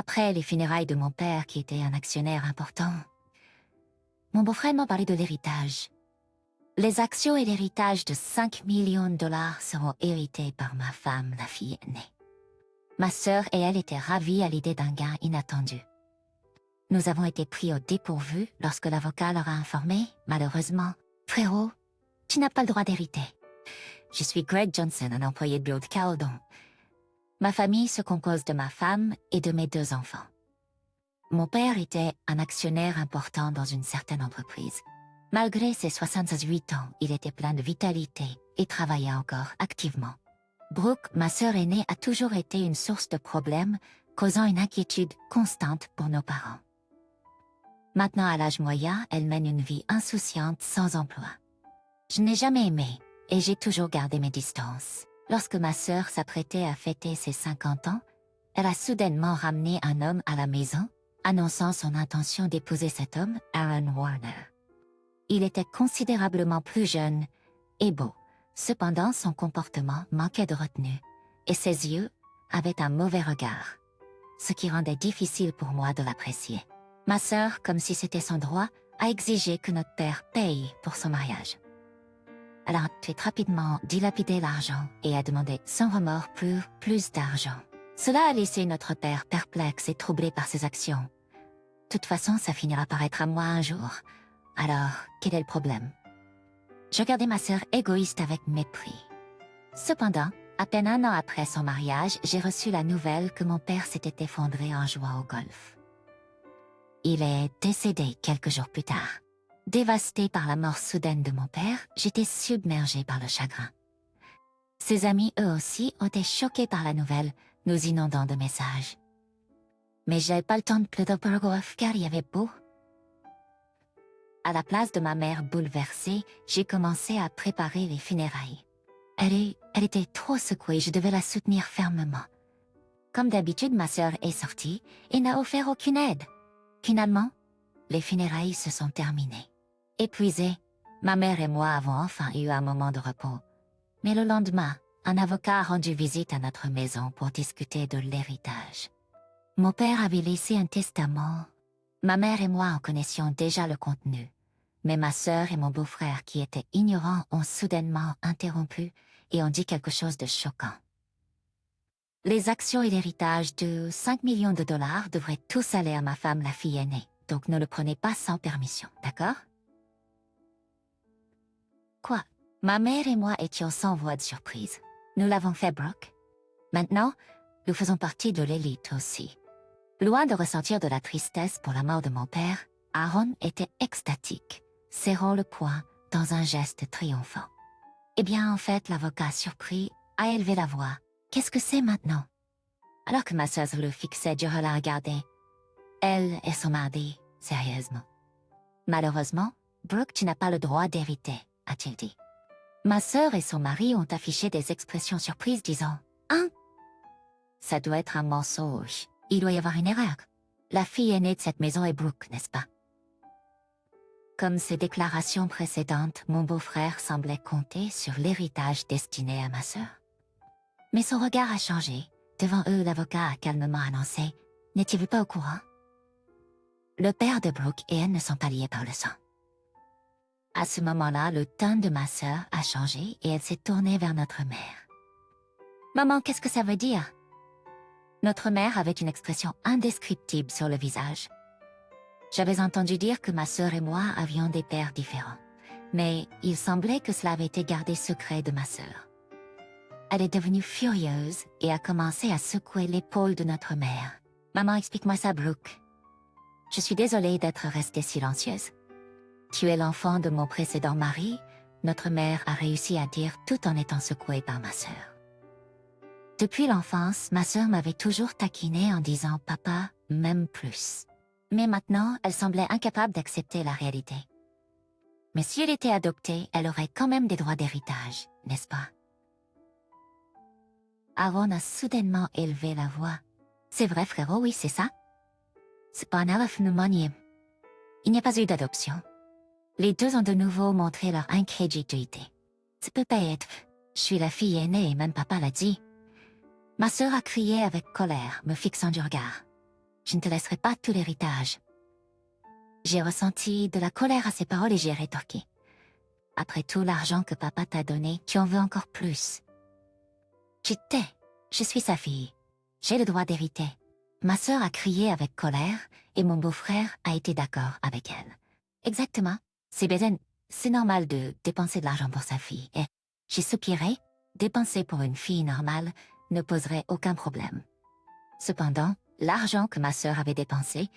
Après les funérailles de mon père, qui était un actionnaire important, mon beau-frère m'a parlé de l'héritage. Les actions et l'héritage de 5 millions de dollars seront hérités par ma femme, la fille aînée. Ma sœur et elle étaient ravies à l'idée d'un gain inattendu. Nous avons été pris au dépourvu lorsque l'avocat leur a informé, malheureusement, « Frérot, tu n'as pas le droit d'hériter. Je suis Greg Johnson, un employé de bureau de Caledon. Ma famille se compose de ma femme et de mes 2 enfants. Mon père était un actionnaire important dans une certaine entreprise. Malgré ses 68 ans, il était plein de vitalité et travaillait encore activement. Brooke, ma sœur aînée, a toujours été une source de problèmes, causant une inquiétude constante pour nos parents. Maintenant à l'âge moyen, elle mène une vie insouciante sans emploi. Je n'ai jamais aimé et j'ai toujours gardé mes distances. Lorsque ma sœur s'apprêtait à fêter ses 50 ans, elle a soudainement ramené un homme à la maison, annonçant son intention d'épouser cet homme, Aaron Warner. Il était considérablement plus jeune et beau. Cependant, son comportement manquait de retenue et ses yeux avaient un mauvais regard, ce qui rendait difficile pour moi de l'apprécier. Ma sœur, comme si c'était son droit, a exigé que notre père paye pour son mariage. Elle a ensuite rapidement dilapidé l'argent et a demandé sans remords plus d'argent. Cela a laissé notre père perplexe et troublé par ses actions. De toute façon, ça finira par être à moi un jour. Alors, quel est le problème? Je regardais ma sœur égoïste avec mépris. Cependant, à peine un an après son mariage, j'ai reçu la nouvelle que mon père s'était effondré en jouant au golf. Il est décédé quelques jours plus tard. Dévastée par la mort soudaine de mon père, j'étais submergée par le chagrin. Ses amis, eux aussi, ont été choqués par la nouvelle, nous inondant de messages. Mais j'avais pas le temps de pleurer pour le golf car il y avait beau. À la place de ma mère bouleversée, j'ai commencé à préparer les funérailles. Elle était trop secouée, je devais la soutenir fermement. Comme d'habitude, ma sœur est sortie et n'a offert aucune aide. Finalement, les funérailles se sont terminées. Épuisées, ma mère et moi avons enfin eu un moment de repos. Mais le lendemain, un avocat a rendu visite à notre maison pour discuter de l'héritage. Mon père avait laissé un testament. Ma mère et moi en connaissions déjà le contenu. Mais ma sœur et mon beau-frère, qui étaient ignorants, ont soudainement interrompu et ont dit quelque chose de choquant. Les actions et l'héritage de 5 millions de dollars devraient tous aller à ma femme, la fille aînée. Donc ne le prenez pas sans permission, d'accord? Quoi? Ma mère et moi étions sans voix de surprise. Nous l'avons fait, Brooke. Maintenant, nous faisons partie de l'élite aussi. Loin de ressentir de la tristesse pour la mort de mon père, Aaron était extatique, serrant le poing dans un geste triomphant. Eh bien, en fait, l'avocat surpris a élevé la voix. Qu'est-ce que c'est maintenant? Alors que ma sœur le fixait, je la regardais. Elle et son mari, sérieusement. Malheureusement, Brooke, tu n'as pas le droit d'hériter, a-t-il dit. Ma sœur et son mari ont affiché des expressions surprises disant « Hein? Ça doit être un mensonge. Il doit y avoir une erreur. La fille aînée de cette maison est Brooke, n'est-ce pas? » Comme ses déclarations précédentes, mon beau-frère semblait compter sur l'héritage destiné à ma sœur. Mais son regard a changé. Devant eux, l'avocat a calmement annoncé « N'étiez-vous pas au courant? » Le père de Brooke et elle ne sont pas liés par le sang. À ce moment-là, le ton de ma sœur a changé et elle s'est tournée vers notre mère. « Maman, qu'est-ce que ça veut dire? » Notre mère avait une expression indescriptible sur le visage. J'avais entendu dire que ma sœur et moi avions des pères différents, mais il semblait que cela avait été gardé secret de ma sœur. Elle est devenue furieuse et a commencé à secouer l'épaule de notre mère. « Maman, explique-moi ça, Brooke. Je suis désolée d'être restée silencieuse. Tu es l'enfant de mon précédent mari, notre mère a réussi à dire tout en étant secouée par ma sœur. Depuis l'enfance, ma sœur m'avait toujours taquinée en disant « Papa m'aime plus ». Mais maintenant, elle semblait incapable d'accepter la réalité. Mais si elle était adoptée, elle aurait quand même des droits d'héritage, n'est-ce pas? Aaron a soudainement élevé la voix. « C'est vrai, frérot, oui, c'est ça. C'est pas un alphanumonium. Il n'y a pas eu d'adoption. » Les deux ont de nouveau montré leur incrédulité. « Ça peut pas être. Je suis la fille aînée et même papa l'a dit. » Ma sœur a crié avec colère, me fixant du regard. je ne te laisserai pas tout l'héritage. J'ai ressenti de la colère à ces paroles et j'ai rétorqué. Après tout l'argent que papa t'a donné, tu en veux encore plus. Tu te tais, je suis sa fille. J'ai le droit d'hériter. Ma sœur a crié avec colère et mon beau-frère a été d'accord avec elle. Exactement. C'est normal de dépenser de l'argent pour sa fille. Et j'ai soupiré, dépenser pour une fille normale ne poserait aucun problème. Cependant, l'argent que ma sœur avait dépensé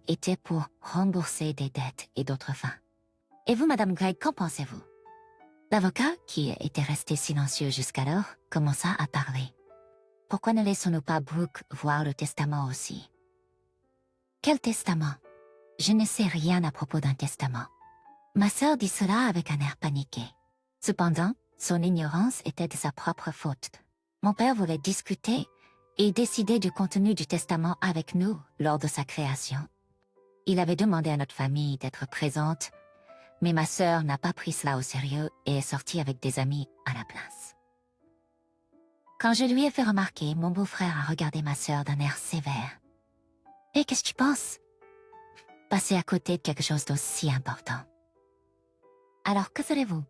était pour rembourser des dettes et d'autres fins. Et vous, Madame Gregg, qu'en pensez-vous? L'avocat, qui était resté silencieux jusqu'alors, commença à parler. Pourquoi ne laissons-nous pas Brooke voir le testament aussi? Quel testament? Je ne sais rien à propos d'un testament. Ma sœur dit cela avec un air paniqué. Cependant, son ignorance était de sa propre faute. Mon père voulait discuter et décider du contenu du testament avec nous lors de sa création. Il avait demandé à notre famille d'être présente, mais ma sœur n'a pas pris cela au sérieux et est sortie avec des amis à la place. Quand je lui ai fait remarquer, mon beau-frère a regardé ma sœur d'un air sévère. « Et qu'est-ce que tu penses? » Passer à côté de quelque chose d'aussi important. Alors, que ferez-vous?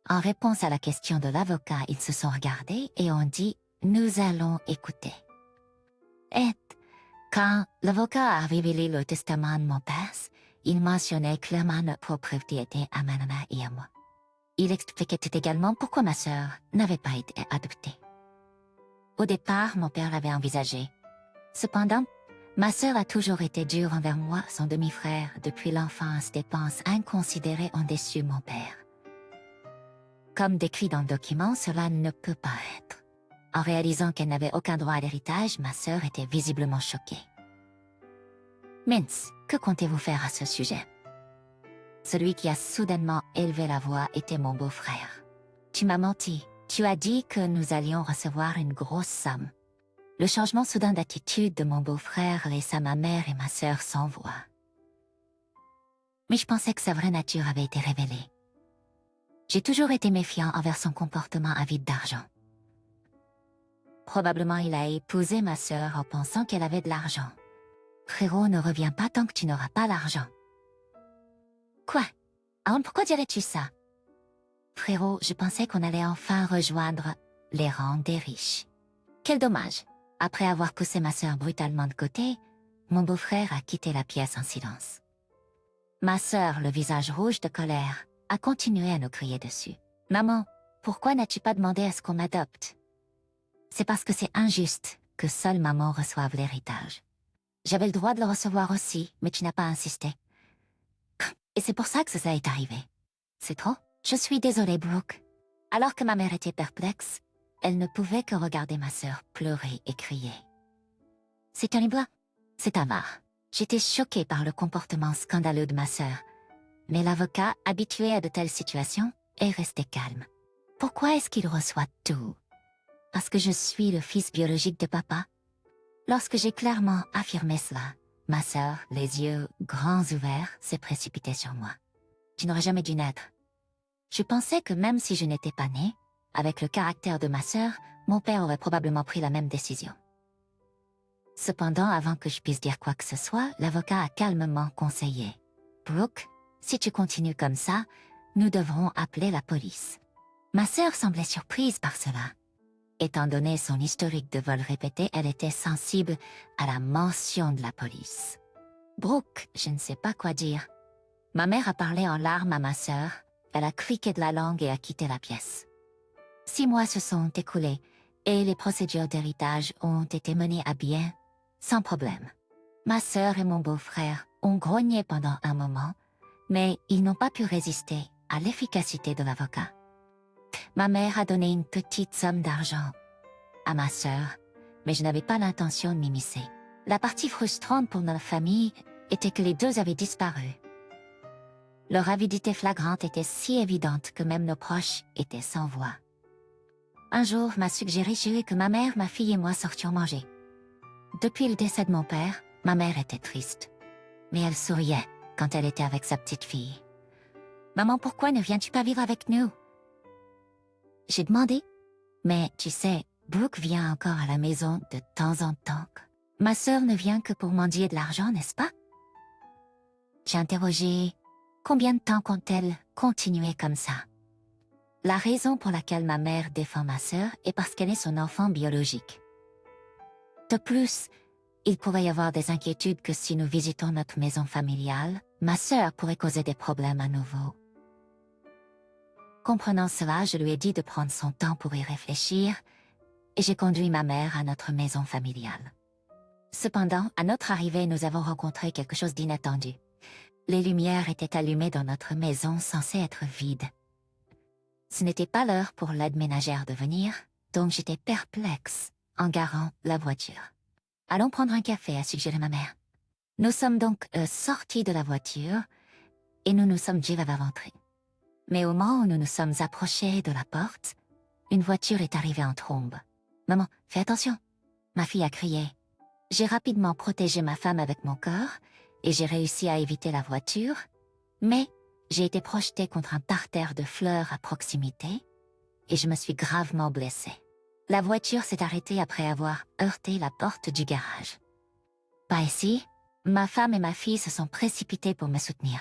En réponse à la question de l'avocat, ils se sont regardés et ont dit « Nous allons écouter. » Et quand l'avocat a révélé le testament de mon père, il mentionnait clairement notre propriété à ma maman et à moi. Il expliquait également pourquoi ma sœur n'avait pas été adoptée. Au départ, mon père l'avait envisagé. Cependant, ma sœur a toujours été dure envers moi, son demi-frère, depuis l'enfance, dépenses inconsidérées ont déçu mon père. Comme décrit dans le document, cela ne peut pas être. En réalisant qu'elle n'avait aucun droit à l'héritage, ma sœur était visiblement choquée. Mince, que comptez-vous faire à ce sujet? Celui qui a soudainement élevé la voix était mon beau-frère. Tu m'as menti. Tu as dit que nous allions recevoir une grosse somme. Le changement soudain d'attitude de mon beau-frère laissa ma mère et ma sœur sans voix. Mais je pensais que sa vraie nature avait été révélée. J'ai toujours été méfiant envers son comportement avide d'argent. Probablement il a épousé ma sœur en pensant qu'elle avait de l'argent. Frérot, ne reviens pas tant que tu n'auras pas l'argent. Quoi? Aaron, pourquoi dirais-tu ça? Frérot, je pensais qu'on allait enfin rejoindre les rangs des riches. Quel dommage. Après avoir poussé ma sœur brutalement de côté, mon beau-frère a quitté la pièce en silence. Ma sœur, le visage rouge de colère, a continué à nous crier dessus. « Maman, pourquoi n'as-tu pas demandé à ce qu'on m'adopte? C'est parce que c'est injuste que seule maman reçoive l'héritage. J'avais le droit de le recevoir aussi, mais tu n'as pas insisté. Et c'est pour ça que ça est arrivé. C'est trop? Je suis désolée, Brooke. » Alors que ma mère était perplexe, elle ne pouvait que regarder ma sœur pleurer et crier. C'est un libra. C'est amar. J'étais choquée par le comportement scandaleux de ma sœur. Mais l'avocat, habitué à de telles situations, est resté calme. Pourquoi est-ce qu'il reçoit tout? Parce que je suis le fils biologique de papa? Lorsque j'ai clairement affirmé cela, ma sœur, les yeux grands ouverts, s'est précipitée sur moi. Tu n'aurais jamais dû naître. Je pensais que même si je n'étais pas née, avec le caractère de ma sœur, mon père aurait probablement pris la même décision. Cependant, avant que je puisse dire quoi que ce soit, l'avocat a calmement conseillé. « Brooke, si tu continues comme ça, nous devrons appeler la police. » Ma sœur semblait surprise par cela. Étant donné son historique de vol répété, elle était sensible à la mention de la police. « Brooke, je ne sais pas quoi dire. » Ma mère a parlé en larmes à ma sœur, elle a criqué de la langue et a quitté la pièce. 6 mois se sont écoulés et les procédures d'héritage ont été menées à bien, sans problème. Ma sœur et mon beau-frère ont grogné pendant un moment, mais ils n'ont pas pu résister à l'efficacité de l'avocat. Ma mère a donné une petite somme d'argent à ma sœur, mais je n'avais pas l'intention de m'immiscer. La partie frustrante pour notre famille était que les deux avaient disparu. Leur avidité flagrante était si évidente que même nos proches étaient sans voix. Un jour m'a suggéré que ma mère, ma fille et moi sortions manger. Depuis le décès de mon père, ma mère était triste. Mais elle souriait quand elle était avec sa petite fille. « Maman, pourquoi ne viens-tu pas vivre avec nous? » J'ai demandé. Mais tu sais, Brooke vient encore à la maison de temps en temps. Ma sœur ne vient que pour mendier de l'argent, n'est-ce pas? J'ai interrogé combien de temps compte-t-elle continuer comme ça? La raison pour laquelle ma mère défend ma sœur est parce qu'elle est son enfant biologique. De plus, il pourrait y avoir des inquiétudes que si nous visitons notre maison familiale, ma sœur pourrait causer des problèmes à nouveau. Comprenant cela, je lui ai dit de prendre son temps pour y réfléchir et j'ai conduit ma mère à notre maison familiale. Cependant, à notre arrivée, nous avons rencontré quelque chose d'inattendu. Les lumières étaient allumées dans notre maison censée être vide. Ce n'était pas l'heure pour l'aide ménagère de venir, donc j'étais perplexe en garant la voiture. « Allons prendre un café », a suggéré ma mère. Nous sommes donc sortis de la voiture et nous nous sommes dit à rentrer. Mais au moment où nous nous sommes approchés de la porte, une voiture est arrivée en trombe. « Maman, fais attention !» ma fille a crié. J'ai rapidement protégé ma femme avec mon corps et j'ai réussi à éviter la voiture, mais j'ai été projetée contre un parterre de fleurs à proximité et je me suis gravement blessée. La voiture s'est arrêtée après avoir heurté la porte du garage. Pas ici, ma femme et ma fille se sont précipitées pour me soutenir.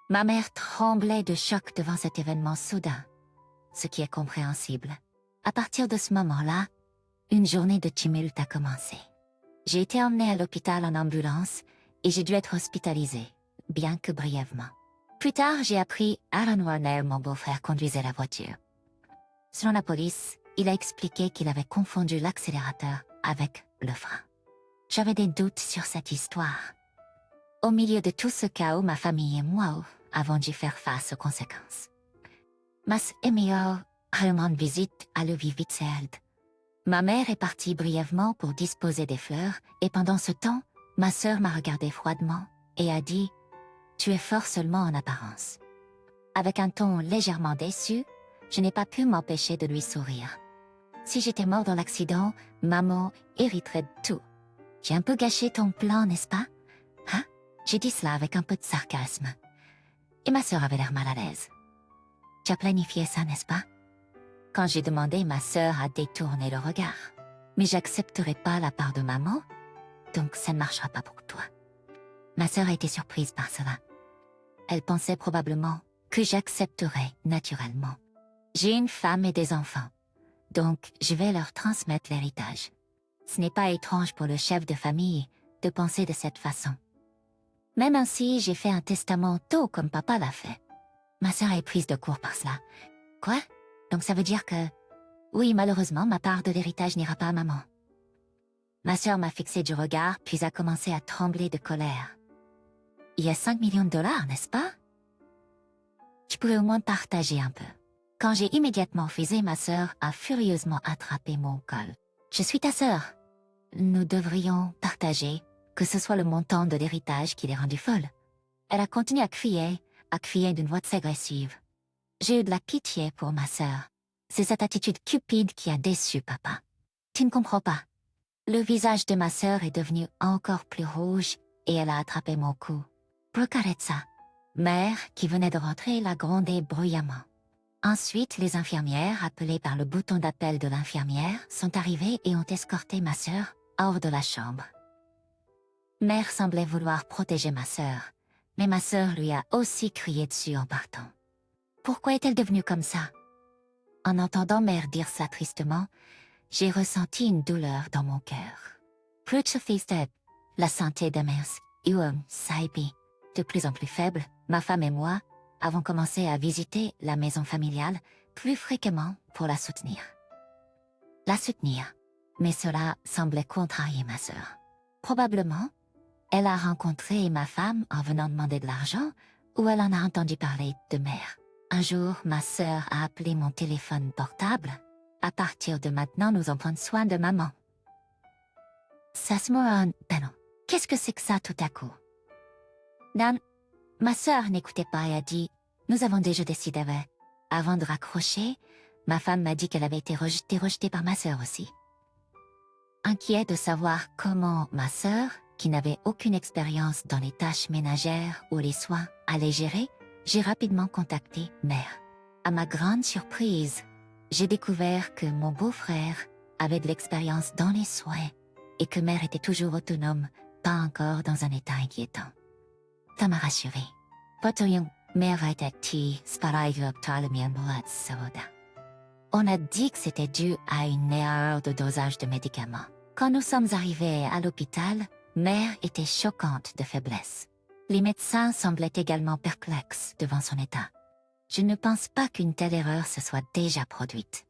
Ma mère tremblait de choc devant cet événement soudain, ce qui est compréhensible. À partir de ce moment-là, une journée de tumulte a commencé. J'ai été emmenée à l'hôpital en ambulance et j'ai dû être hospitalisée, bien que brièvement. Plus tard, j'ai appris Aaron Warner, mon beau-frère, conduisait la voiture. Selon la police, il a expliqué qu'il avait confondu l'accélérateur avec le frein. J'avais des doutes sur cette histoire. Au milieu de tout ce chaos, ma famille et moi avons dû faire face aux conséquences. Mas Emio rendre visite à Levivitzeld. Ma mère est partie brièvement pour disposer des fleurs et pendant ce temps, ma sœur m'a regardé froidement et a dit « Tu es fort seulement en apparence ». Avec un ton légèrement déçu, je n'ai pas pu m'empêcher de lui sourire. Si j'étais mort dans l'accident, maman hériterait de tout. J'ai un peu gâché ton plan, n'est-ce pas? Hein? J'ai dit cela avec un peu de sarcasme. Et ma sœur avait l'air mal à l'aise. Tu as planifié ça, n'est-ce pas? Quand j'ai demandé, ma sœur a détourné le regard. Mais j'accepterai pas la part de maman, donc ça ne marchera pas pour toi. Ma sœur a été surprise par cela. Elle pensait probablement que j'accepterais naturellement. J'ai une femme et des enfants, donc je vais leur transmettre l'héritage. Ce n'est pas étrange pour le chef de famille de penser de cette façon. Même ainsi, j'ai fait un testament tôt comme papa l'a fait. Ma sœur est prise de court par cela. Quoi? Donc ça veut dire que... Oui, malheureusement, ma part de l'héritage n'ira pas à maman. Ma sœur m'a fixé du regard, puis a commencé à trembler de colère. Il y a 5 millions de dollars, n'est-ce pas? Tu pourrais au moins partager un peu. Quand j'ai immédiatement refusé, ma sœur a furieusement attrapé mon col. Je suis ta sœur. Nous devrions partager, que ce soit le montant de l'héritage qui l'ait rendue folle. Elle a continué à crier d'une voix très agressive. J'ai eu de la pitié pour ma sœur. C'est cette attitude cupide qui a déçu papa. Tu ne comprends pas. Le visage de ma sœur est devenu encore plus rouge et elle a attrapé mon cou. Brooke arrête ça. Mère, qui venait de rentrer, l'a grondé bruyamment. Ensuite, les infirmières, appelées par le bouton d'appel de l'infirmière, sont arrivées et ont escorté ma sœur hors de la chambre. Mère semblait vouloir protéger ma sœur, mais ma sœur lui a aussi crié dessus en partant. Pourquoi est-elle devenue comme ça? En entendant mère dire ça tristement, j'ai ressenti une douleur dans mon cœur. La santé de mère Saibi, de plus en plus faible, ma femme et moi avons commencé à visiter la maison familiale plus fréquemment pour la soutenir. Mais cela semblait contrarier ma sœur. Probablement, elle a rencontré ma femme en venant demander de l'argent ou elle en a entendu parler de mère. Un jour, ma sœur a appelé mon téléphone portable. À partir de maintenant, nous allons prendre soin de maman. Qu'est-ce que c'est que ça tout à coup? Nan, ma sœur n'écoutait pas et a dit « Nous avons déjà décidé ». Avant de raccrocher, ma femme m'a dit qu'elle avait été rejetée par ma sœur aussi. Inquiet de savoir comment ma sœur, qui n'avait aucune expérience dans les tâches ménagères ou les soins, allait gérer, j'ai rapidement contacté mère. À ma grande surprise, j'ai découvert que mon beau-frère avait de l'expérience dans les soins et que mère était toujours autonome, pas encore dans un état inquiétant. Ça m'a rassurée. Potoyong, mère va être qui, On a dit que c'était dû à une erreur de dosage de médicaments. Quand nous sommes arrivés à l'hôpital, mère était choquante de faiblesse. Les médecins semblaient également perplexes devant son état. Je ne pense pas qu'une telle erreur se soit déjà produite.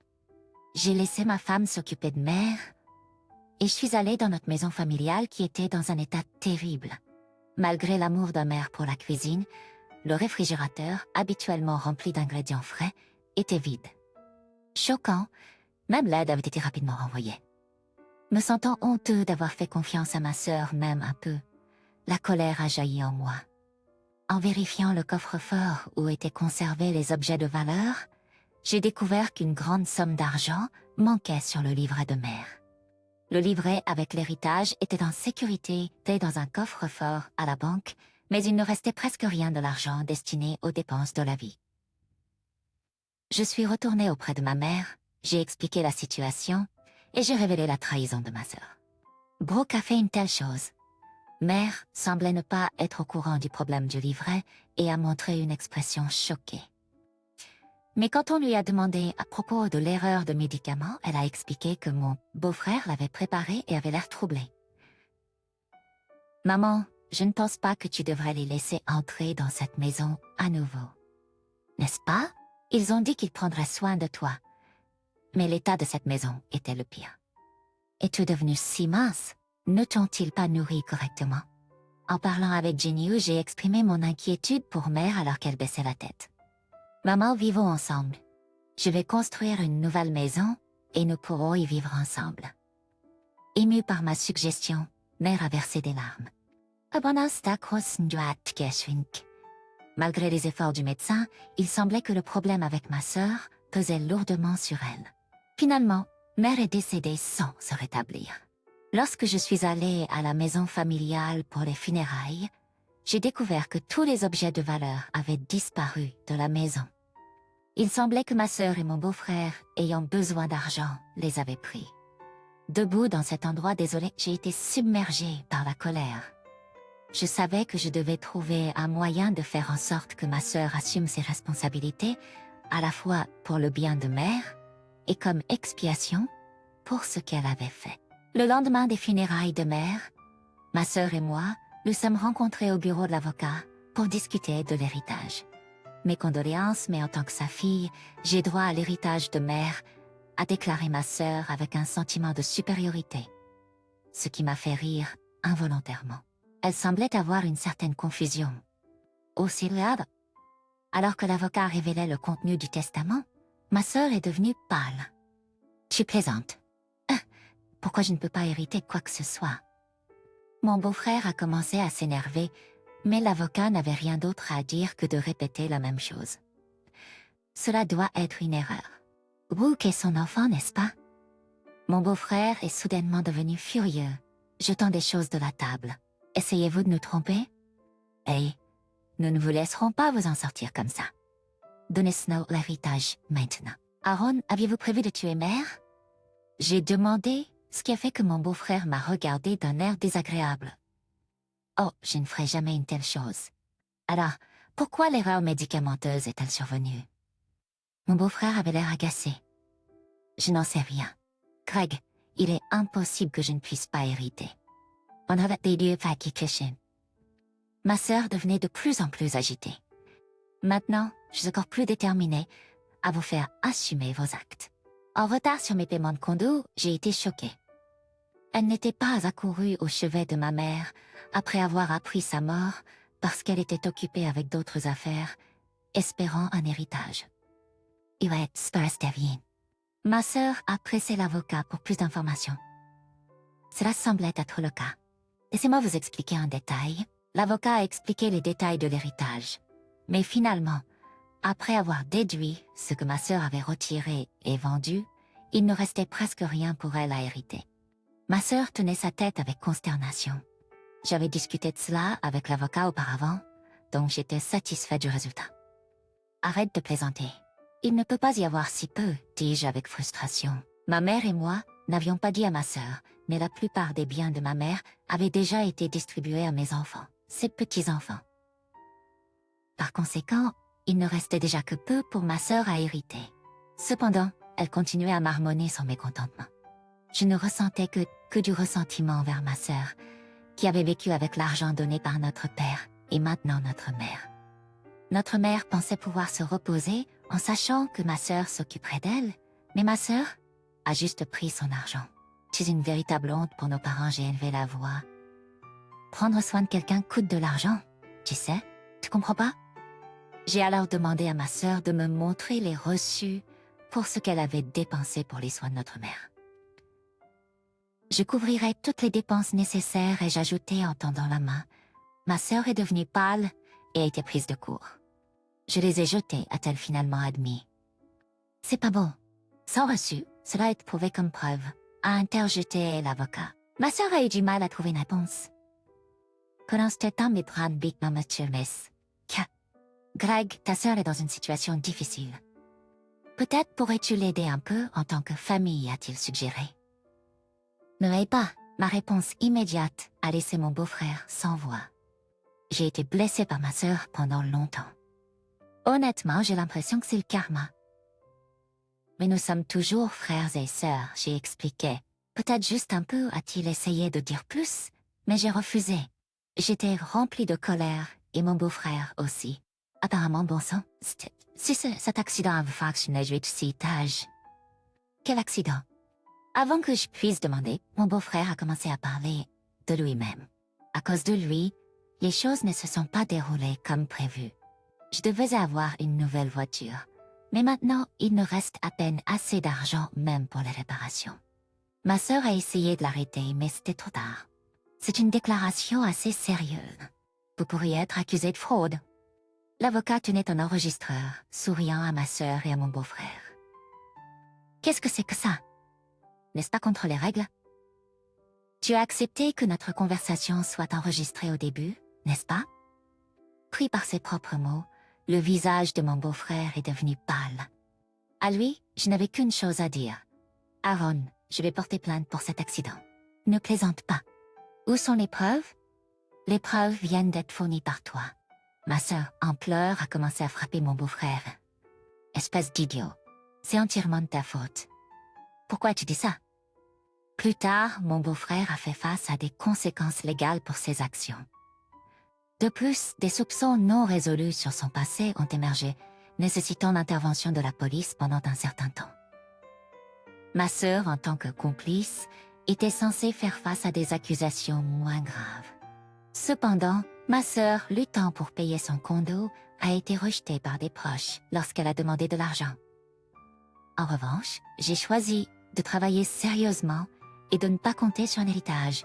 J'ai laissé ma femme s'occuper de mère et je suis allée dans notre maison familiale qui était dans un état terrible. Malgré l'amour de mère pour la cuisine, le réfrigérateur, habituellement rempli d'ingrédients frais, était vide. Choquant, même l'aide avait été rapidement renvoyée. Me sentant honteux d'avoir fait confiance à ma sœur même un peu, la colère a jailli en moi. En vérifiant le coffre-fort où étaient conservés les objets de valeur, j'ai découvert qu'une grande somme d'argent manquait sur le livret de mère. Le livret avec l'héritage était en sécurité dans un coffre-fort à la banque, mais il ne restait presque rien de l'argent destiné aux dépenses de la vie. Je suis retournée auprès de ma mère, j'ai expliqué la situation et j'ai révélé la trahison de ma sœur. Brooke a fait une telle chose. Mère semblait ne pas être au courant du problème du livret et a montré une expression choquée. Mais quand on lui a demandé à propos de l'erreur de médicament, elle a expliqué que mon beau-frère l'avait préparé et avait l'air troublé. « Maman, je ne pense pas que tu devrais les laisser entrer dans cette maison à nouveau. N'est-ce pas? Ils ont dit qu'ils prendraient soin de toi. Mais l'état de cette maison était le pire. Es-tu devenu si mince? Ne t'ont-ils pas nourri correctement? » En parlant avec Jinyu, j'ai exprimé mon inquiétude pour mère alors qu'elle baissait la tête. Maman, vivons ensemble. Je vais construire une nouvelle maison et nous pourrons y vivre ensemble. Émue par ma suggestion, mère a versé des larmes. Malgré les efforts du médecin, il semblait que le problème avec ma sœur pesait lourdement sur elle. Finalement, mère est décédée sans se rétablir. Lorsque je suis allée à la maison familiale pour les funérailles, j'ai découvert que tous les objets de valeur avaient disparu de la maison. Il semblait que ma sœur et mon beau-frère, ayant besoin d'argent, les avaient pris. Debout dans cet endroit désolé, j'ai été submergée par la colère. Je savais que je devais trouver un moyen de faire en sorte que ma sœur assume ses responsabilités, à la fois pour le bien de mère et comme expiation pour ce qu'elle avait fait. Le lendemain des funérailles de mère, ma sœur et moi nous sommes rencontrés au bureau de l'avocat pour discuter de l'héritage. Mes condoléances, mais en tant que sa fille, j'ai droit à l'héritage de mère, a déclaré ma sœur avec un sentiment de supériorité, ce qui m'a fait rire involontairement. Elle semblait avoir une certaine confusion. Aussi regarde. Alors que l'avocat révélait le contenu du testament, ma sœur est devenue pâle. Tu plaisantes. Pourquoi je ne peux pas hériter quoi que ce soit? Mon beau-frère a commencé à s'énerver, mais l'avocat n'avait rien d'autre à dire que de répéter la même chose. Cela doit être une erreur. Brooke est son enfant, n'est-ce pas? Mon beau-frère est soudainement devenu furieux, jetant des choses de la table. Essayez-vous de nous tromper? Hey, nous ne vous laisserons pas vous en sortir comme ça. Donnez Snow l'héritage maintenant. Aaron, aviez-vous prévu de tuer mère? J'ai demandé, ce qui a fait que mon beau-frère m'a regardé d'un air désagréable. Oh, je ne ferai jamais une telle chose. Alors, pourquoi l'erreur médicamenteuse est-elle survenue? Mon beau-frère avait l'air agacé. Je n'en sais rien. Craig, il est impossible que je ne puisse pas hériter. On avait des lieux kitchen. Ma sœur devenait de plus en plus agitée. Maintenant, je suis encore plus déterminée à vous faire assumer vos actes. En retard sur mes paiements de condo, j'ai été choquée. Elle n'était pas accourue au chevet de ma mère après avoir appris sa mort parce qu'elle était occupée avec d'autres affaires, espérant un héritage. Il va être Sparstavien. Ma sœur a pressé l'avocat pour plus d'informations. Cela semblait être le cas. Laissez-moi vous expliquer en détail. L'avocat a expliqué les détails de l'héritage. Mais finalement, après avoir déduit ce que ma sœur avait retiré et vendu, il ne restait presque rien pour elle à hériter. Ma sœur tenait sa tête avec consternation. J'avais discuté de cela avec l'avocat auparavant, donc j'étais satisfait du résultat. Arrête de plaisanter. Il ne peut pas y avoir si peu, dis-je avec frustration. Ma mère et moi, n'avions pas dit à ma sœur, mais la plupart des biens de ma mère avaient déjà été distribués à mes enfants, ses petits-enfants. Par conséquent, il ne restait déjà que peu pour ma sœur à hériter. Cependant, elle continuait à marmonner son mécontentement. Je ne ressentais que du ressentiment envers ma sœur, qui avait vécu avec l'argent donné par notre père et maintenant notre mère. Notre mère pensait pouvoir se reposer en sachant que ma sœur s'occuperait d'elle, mais ma sœur a juste pris son argent. C'est une véritable honte pour nos parents, j'ai élevé la voix. Prendre soin de quelqu'un coûte de l'argent, tu sais, tu comprends pas? J'ai alors demandé à ma sœur de me montrer les reçus pour ce qu'elle avait dépensé pour les soins de notre mère. Je couvrirai toutes les dépenses nécessaires et j'ajoutai en tendant la main. Ma sœur est devenue pâle et a été prise de court. Je les ai jetés, a-t-elle finalement admis. C'est pas bon. Sans reçu, cela est prouvé comme preuve, a interjeté l'avocat. Ma sœur a eu du mal à trouver une réponse. Konstantin mit Brandbeek dans Monsieur Miss. Greg, ta sœur est dans une situation difficile. Peut-être pourrais-tu l'aider un peu en tant que famille, a-t-il suggéré. Ne l'ai pas. Ma réponse immédiate a laissé mon beau-frère sans voix. J'ai été blessée par ma sœur pendant longtemps. Honnêtement, j'ai l'impression que c'est le karma. Mais nous sommes toujours frères et sœurs, j'ai expliqué. Peut-être juste un peu, a-t-il essayé de dire plus, mais j'ai refusé. J'étais remplie de colère, et mon beau-frère aussi. Apparemment, bon sang, si cet accident avait fonctionné, je vais citage. Quel accident? Avant que je puisse demander, mon beau-frère a commencé à parler de lui-même. À cause de lui, les choses ne se sont pas déroulées comme prévu. Je devais avoir une nouvelle voiture, mais maintenant, il ne reste à peine assez d'argent même pour les réparations. Ma sœur a essayé de l'arrêter, mais c'était trop tard. C'est une déclaration assez sérieuse. Vous pourriez être accusé de fraude. L'avocat tenait un enregistreur, souriant à ma sœur et à mon beau-frère. Qu'est-ce que c'est que ça? N'est-ce pas contre les règles? Tu as accepté que notre conversation soit enregistrée au début, n'est-ce pas? Pris par ses propres mots, le visage de mon beau-frère est devenu pâle. À lui, je n'avais qu'une chose à dire. Aaron, je vais porter plainte pour cet accident. Ne plaisante pas. Où sont les preuves? Les preuves viennent d'être fournies par toi. Ma sœur, en pleurs, a commencé à frapper mon beau-frère. Espèce d'idiot. C'est entièrement de ta faute. Pourquoi tu dis ça? Plus tard, mon beau-frère a fait face à des conséquences légales pour ses actions. De plus, des soupçons non résolus sur son passé ont émergé, nécessitant l'intervention de la police pendant un certain temps. Ma sœur, en tant que complice, était censée faire face à des accusations moins graves. Cependant, ma sœur, luttant pour payer son condo, a été rejetée par des proches lorsqu'elle a demandé de l'argent. En revanche, j'ai choisi de travailler sérieusement et de ne pas compter sur un héritage.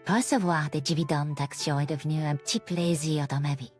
Recevoir des dividendes d'actions est devenu un petit plaisir dans ma vie.